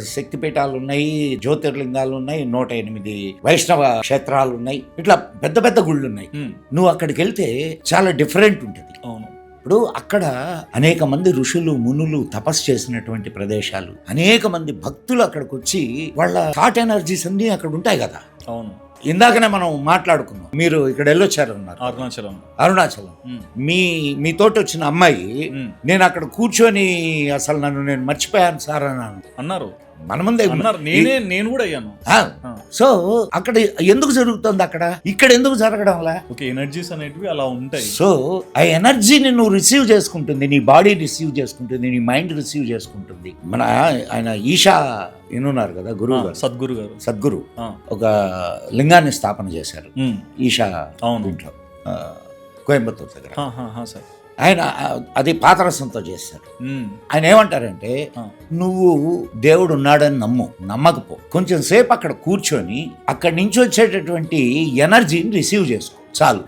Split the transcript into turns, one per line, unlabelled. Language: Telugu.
శక్తిపీఠాలు ఉన్నాయి, జ్యోతిర్లింగాలు ఉన్నాయి, 108 వైష్ణవ క్షేత్రాలు ఉన్నాయి, ఇట్లా పెద్ద పెద్ద గుళ్ళు ఉన్నాయి. నువ్వు అక్కడికి వెళ్తే చాలా డిఫరెంట్ ఉంటుంది.
అవును.
ఇప్పుడు అక్కడ అనేక మంది ఋషులు మునులు తపస్సు చేసినటువంటి ప్రదేశాలు, అనేక మంది భక్తులు అక్కడికి వచ్చి వాళ్ళ థాట్ ఎనర్జీస్ అన్ని అక్కడ ఉంటాయి కదా.
అవును.
ఇందాకనే మనం మాట్లాడుకున్నాం, మీరు ఇక్కడ వెళ్ళొచ్చారన్నారు అరుణాచలం. మీతోటి వచ్చిన అమ్మాయి నేను అక్కడ కూర్చొని అసలు నేను మర్చిపోయాను సార్ అని
అన్నారు.
మన ముందే
నేను కూడా అయ్యాను.
సో అక్కడ ఎందుకు జరుగుతుంది, అక్కడ ఇక్కడ ఎందుకు జరగడం వల్ల
ఎనర్జీస్ అనేటివి అలా ఉంటాయి.
సో ఆ ఎనర్జీని నువ్వు రిసీవ్ చేసుకుంటుంది, నీ బాడీ రిసీవ్ చేసుకుంటుంది, నీ మైండ్ రిసీవ్ చేసుకుంటుంది. మన ఆయన ఈషా వినున్నారు కదా, గురువు గారు, సద్గురు ఒక లింగాన్ని స్థాపన చేశారు ఈషా ఇంట్లో, కోయంబత్తూరు దగ్గర. ఆయన అది పాతరసంతో చేశారు. ఆయన ఏమంటారంటే, నువ్వు దేవుడు ఉన్నాడని నమ్మకపో, కొంచెం సేపు అక్కడ కూర్చొని అక్కడి నుంచి వచ్చేటటువంటి ఎనర్జీని రిసీవ్ చేసుకో చాలు.